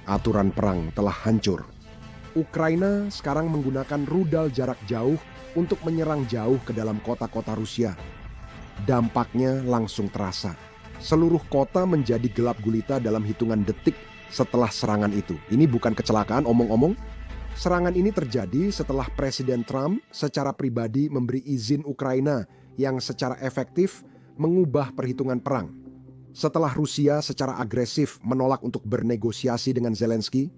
Aturan perang telah hancur. Ukraina sekarang menggunakan rudal jarak jauh untuk menyerang jauh ke dalam kota-kota Rusia. Dampaknya langsung terasa. Seluruh kota menjadi gelap gulita dalam hitungan detik setelah serangan itu. Ini bukan kecelakaan omong-omong. Serangan ini terjadi setelah Presiden Trump secara pribadi memberi izin Ukraina yang secara efektif mengubah perhitungan perang. Setelah Rusia secara agresif menolak untuk bernegosiasi dengan Zelensky,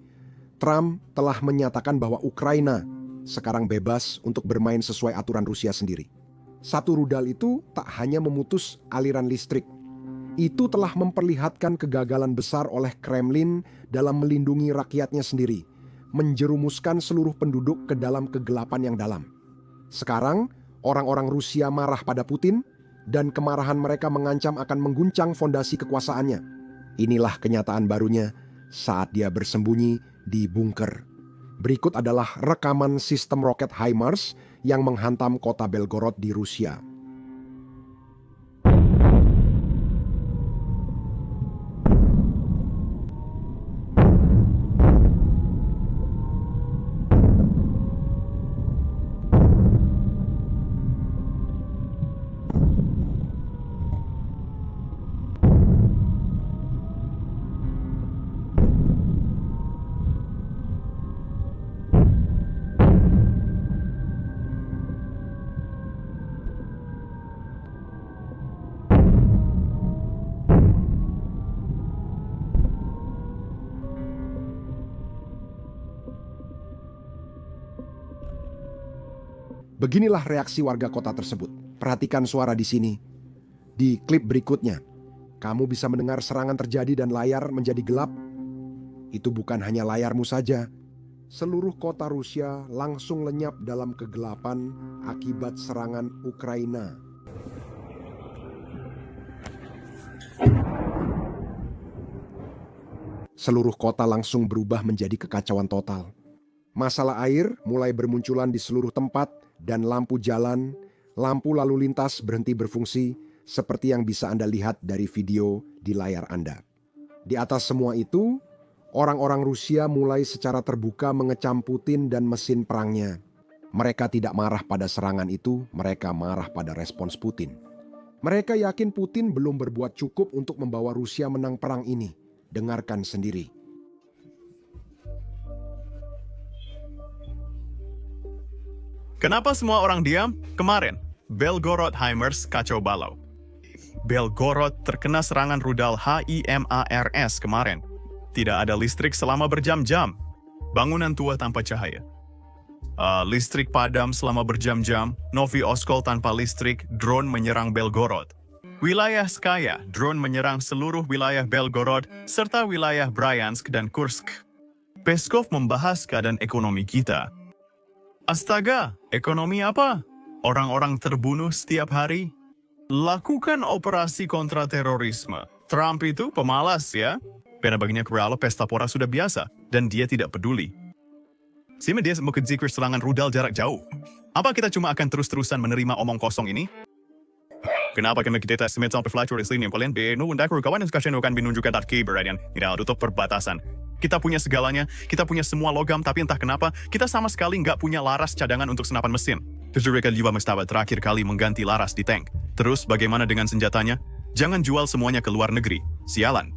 Trump telah menyatakan bahwa Ukraina sekarang bebas untuk bermain sesuai aturan Rusia sendiri. Satu rudal itu tak hanya memutus aliran listrik. Itu telah memperlihatkan kegagalan besar oleh Kremlin dalam melindungi rakyatnya sendiri, menjerumuskan seluruh penduduk ke dalam kegelapan yang dalam. Sekarang, orang-orang Rusia marah pada Putin, dan kemarahan mereka mengancam akan mengguncang fondasi kekuasaannya. Inilah kenyataan barunya saat dia bersembunyi di bunker. Berikut adalah rekaman sistem roket HIMARS yang menghantam kota Belgorod di Rusia. Beginilah reaksi warga kota tersebut. Perhatikan suara di sini. Di klip berikutnya, kamu bisa mendengar serangan terjadi dan layar menjadi gelap. Itu bukan hanya layarmu saja. Seluruh kota Rusia langsung lenyap dalam kegelapan akibat serangan Ukraina. Seluruh kota langsung berubah menjadi kekacauan total. Masalah air mulai bermunculan di seluruh tempat dan lampu jalan, lampu lalu lintas berhenti berfungsi seperti yang bisa Anda lihat dari video di layar Anda. Di atas semua itu, orang-orang Rusia mulai secara terbuka mengecam Putin dan mesin perangnya. Mereka tidak marah pada serangan itu, mereka marah pada respons Putin. Mereka yakin Putin belum berbuat cukup untuk membawa Rusia menang perang ini. Dengarkan sendiri. Kenapa semua orang diam? Kemarin, Belgorod HIMARS kacau balau. Belgorod terkena serangan rudal HIMARS kemarin. Tidak ada listrik selama berjam-jam. Bangunan tua tanpa cahaya. Listrik padam selama berjam-jam. Novi Oskol tanpa listrik, drone menyerang Belgorod. Wilayah Skaya, drone menyerang seluruh wilayah Belgorod, serta wilayah Bryansk dan Kursk. Peskov membahas keadaan ekonomi kita. Astaga, ekonomi apa? Orang-orang terbunuh setiap hari? Lakukan operasi kontra terorisme. Trump itu pemalas ya. Karena baginya Kerala pesta pora sudah biasa, dan dia tidak peduli. Sima dia mau kejikir serangan rudal jarak jauh. Apa kita cuma akan terus-terusan menerima omong kosong ini? Kenapa kami kita semet sampai fluctuations ini yang kalian beno undak kawan yang sekarang akan menunjukkan dat keberadian tidak tutup perbatasan. Kita punya segalanya, kita punya semua logam, tapi entah kenapa, kita sama sekali nggak punya laras cadangan untuk senapan mesin. Mereka juga mesti terakhir kali mengganti laras di tank. Terus bagaimana dengan senjatanya? Jangan jual semuanya ke luar negeri. Sialan.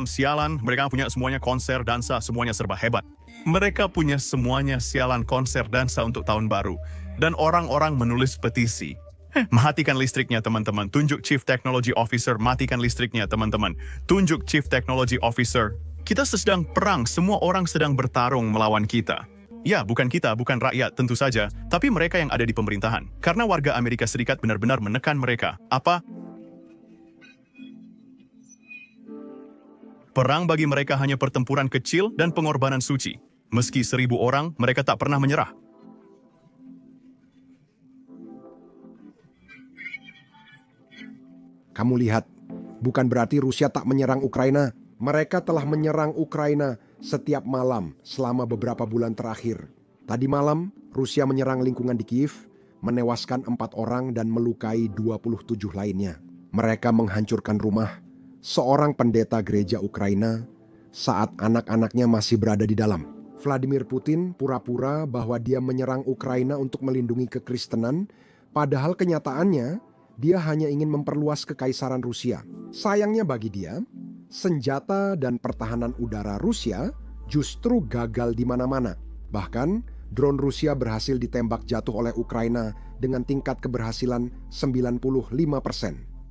Sialan, mereka punya semuanya konser, dansa, semuanya serba hebat. Mereka punya semuanya sialan konser, dansa untuk tahun baru. Dan orang-orang menulis petisi. Matikan listriknya teman-teman. Tunjuk Chief Technology Officer, matikan listriknya teman-teman. Tunjuk Chief Technology Officer. Kita sedang perang, semua orang sedang bertarung melawan kita. Ya, bukan kita, bukan rakyat, tentu saja, tapi mereka yang ada di pemerintahan. Karena warga Amerika Serikat benar-benar menekan mereka. Apa? Perang bagi mereka hanya pertempuran kecil dan pengorbanan suci. Meski 1000 orang, mereka tak pernah menyerah. Kamu lihat, bukan berarti Rusia tak menyerang Ukraina. Mereka telah menyerang Ukraina setiap malam selama beberapa bulan terakhir. Tadi malam, Rusia menyerang lingkungan di Kiev, menewaskan 4 orang dan melukai 27 lainnya. Mereka menghancurkan rumah seorang pendeta gereja Ukraina, saat anak-anaknya masih berada di dalam. Vladimir Putin pura-pura bahwa dia menyerang Ukraina untuk melindungi kekristenan, padahal kenyataannya dia hanya ingin memperluas kekaisaran Rusia. Sayangnya bagi dia, senjata dan pertahanan udara Rusia justru gagal di mana-mana. Bahkan, drone Rusia berhasil ditembak jatuh oleh Ukraina dengan tingkat keberhasilan 95%.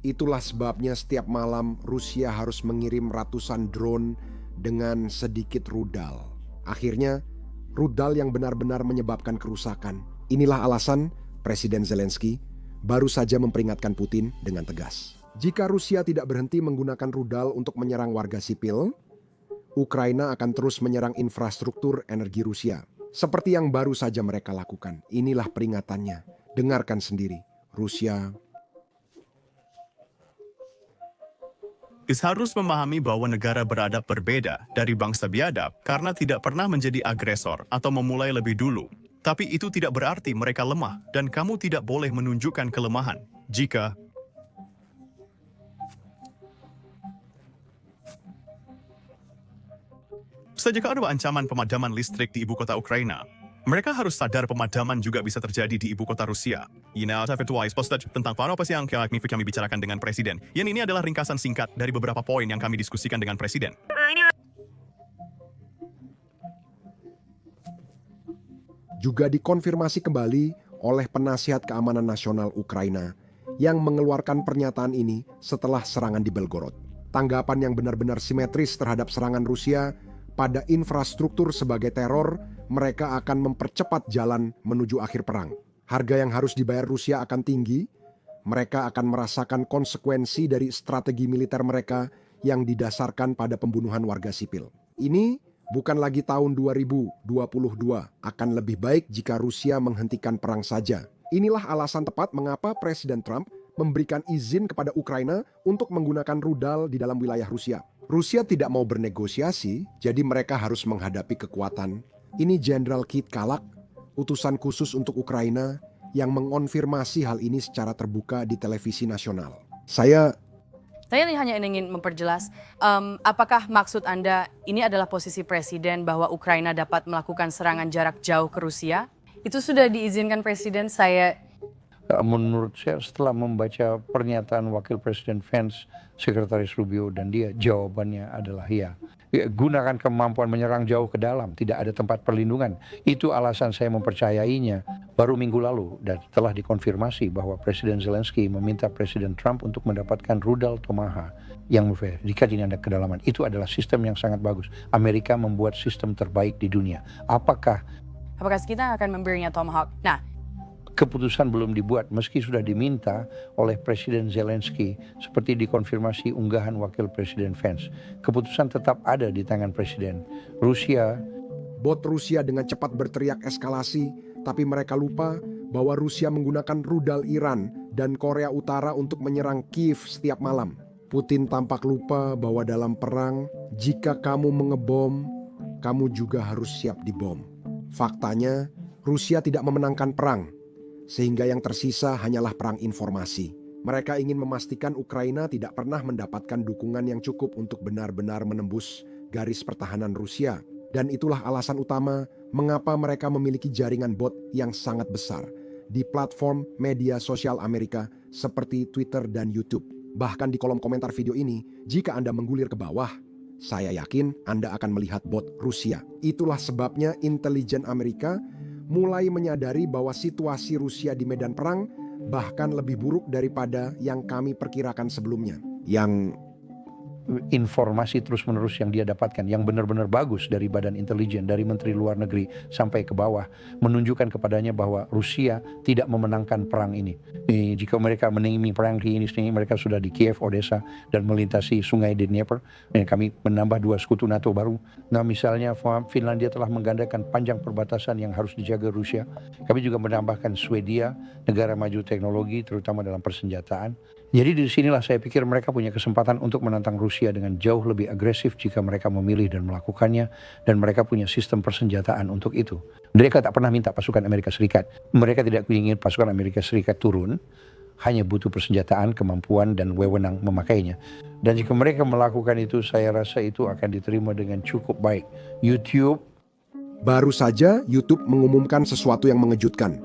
Itulah sebabnya setiap malam Rusia harus mengirim ratusan drone dengan sedikit rudal. Akhirnya, rudal yang benar-benar menyebabkan kerusakan. Inilah alasan Presiden Zelensky baru saja memperingatkan Putin dengan tegas. Jika Rusia tidak berhenti menggunakan rudal untuk menyerang warga sipil, Ukraina akan terus menyerang infrastruktur energi Rusia. Seperti yang baru saja mereka lakukan. Inilah peringatannya. Dengarkan sendiri. Rusia Harus memahami bahwa negara beradab berbeda dari bangsa biadab karena tidak pernah menjadi agresor atau memulai lebih dulu. Tapi itu tidak berarti mereka lemah dan kamu tidak boleh menunjukkan kelemahan. Jika ada ancaman pemadaman listrik di ibu kota Ukraina, mereka harus sadar pemadaman juga bisa terjadi di ibu kota Rusia. Tentang apa sih yang kami bicarakan dengan Presiden. Yang ini adalah ringkasan singkat dari beberapa poin yang kami diskusikan dengan Presiden. juga dikonfirmasi kembali oleh Penasihat Keamanan Nasional Ukraina yang mengeluarkan pernyataan ini setelah serangan di Belgorod. Tanggapan yang benar-benar simetris terhadap serangan Rusia pada infrastruktur sebagai teror, mereka akan mempercepat jalan menuju akhir perang. Harga yang harus dibayar Rusia akan tinggi, mereka akan merasakan konsekuensi dari strategi militer mereka yang didasarkan pada pembunuhan warga sipil. Ini bukan lagi tahun 2022, akan lebih baik jika Rusia menghentikan perang saja. Inilah alasan tepat mengapa Presiden Trump memberikan izin kepada Ukraina untuk menggunakan rudal di dalam wilayah Rusia. Rusia tidak mau bernegosiasi, jadi mereka harus menghadapi kekuatan. Ini Jenderal Keith Kalak, utusan khusus untuk Ukraina, yang mengonfirmasi hal ini secara terbuka di televisi nasional. Saya hanya ingin memperjelas, apakah maksud Anda ini adalah posisi Presiden bahwa Ukraina dapat melakukan serangan jarak jauh ke Rusia? Itu sudah diizinkan Presiden. Menurut saya setelah membaca pernyataan Wakil Presiden Vance, Sekretaris Rubio, dan dia jawabannya adalah ya. Gunakan kemampuan menyerang jauh ke dalam, tidak ada tempat perlindungan. Itu alasan saya mempercayainya. Baru minggu lalu dan telah dikonfirmasi bahwa Presiden Zelensky meminta Presiden Trump untuk mendapatkan rudal Tomahawk yang jika ini ada kedalaman. Itu adalah sistem yang sangat bagus. Amerika membuat sistem terbaik di dunia. Apakah kita akan memberinya Tomahawk? Nah, keputusan belum dibuat meski sudah diminta oleh Presiden Zelensky seperti dikonfirmasi unggahan Wakil Presiden Vance. Keputusan tetap ada di tangan Presiden. Bot Rusia dengan cepat berteriak eskalasi, tapi mereka lupa bahwa Rusia menggunakan rudal Iran dan Korea Utara untuk menyerang Kiev setiap malam. Putin tampak lupa bahwa dalam perang, jika kamu mengebom, kamu juga harus siap dibom. Faktanya, Rusia tidak memenangkan perang, sehingga yang tersisa hanyalah perang informasi. Mereka ingin memastikan Ukraina tidak pernah mendapatkan dukungan yang cukup untuk benar-benar menembus garis pertahanan Rusia. Dan itulah alasan utama mengapa mereka memiliki jaringan bot yang sangat besar di platform media sosial Amerika seperti Twitter dan YouTube. Bahkan di kolom komentar video ini, jika Anda menggulir ke bawah, saya yakin Anda akan melihat bot Rusia. Itulah sebabnya intelijen Amerika mulai menyadari bahwa situasi Rusia di medan perang bahkan lebih buruk daripada yang kami perkirakan sebelumnya. Informasi terus-menerus yang dia dapatkan yang benar-benar bagus dari badan intelijen, dari Menteri Luar Negeri sampai ke bawah, menunjukkan kepadanya bahwa Rusia tidak memenangkan perang ini. Jika mereka menangani perang di ini, mereka sudah di Kiev, Odessa, dan melintasi sungai Dnieper. Kami menambah 2 sekutu NATO baru. Nah, misalnya Finlandia telah menggandakan panjang perbatasan yang harus dijaga Rusia. Kami juga menambahkan Swedia, negara maju teknologi terutama dalam persenjataan. Jadi di sinilah saya pikir mereka punya kesempatan untuk menantang Rusia dengan jauh lebih agresif jika mereka memilih dan melakukannya, dan mereka punya sistem persenjataan untuk itu. Mereka tak pernah minta pasukan Amerika Serikat. Mereka tidak ingin pasukan Amerika Serikat turun hanya butuh persenjataan, kemampuan, dan wewenang memakainya. Dan jika mereka melakukan itu, saya rasa itu akan diterima dengan cukup baik. YouTube Baru saja YouTube mengumumkan sesuatu yang mengejutkan.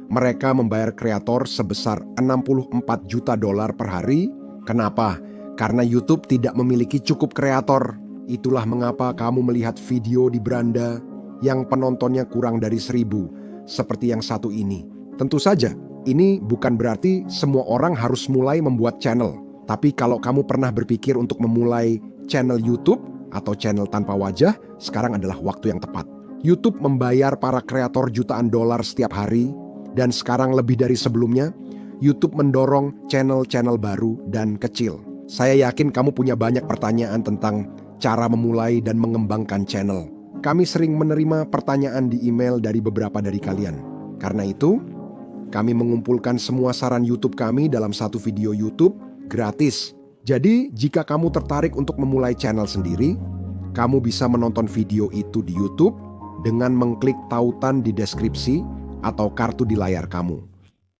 Mereka membayar kreator sebesar 64 juta dolar per hari. Kenapa? Karena YouTube tidak memiliki cukup kreator. Itulah mengapa kamu melihat video di beranda yang penontonnya kurang dari 1.000, seperti yang satu ini. Tentu saja, ini bukan berarti semua orang harus mulai membuat channel. Tapi kalau kamu pernah berpikir untuk memulai channel YouTube atau channel tanpa wajah, sekarang adalah waktu yang tepat. YouTube membayar para kreator jutaan dolar setiap hari, dan sekarang lebih dari sebelumnya, YouTube mendorong channel-channel baru dan kecil. Saya yakin kamu punya banyak pertanyaan tentang cara memulai dan mengembangkan channel. Kami sering menerima pertanyaan di email dari beberapa dari kalian. Karena itu, kami mengumpulkan semua saran YouTube kami dalam satu video YouTube gratis. Jadi, jika kamu tertarik untuk memulai channel sendiri, kamu bisa menonton video itu di YouTube dengan mengklik tautan di deskripsi atau kartu di layar kamu.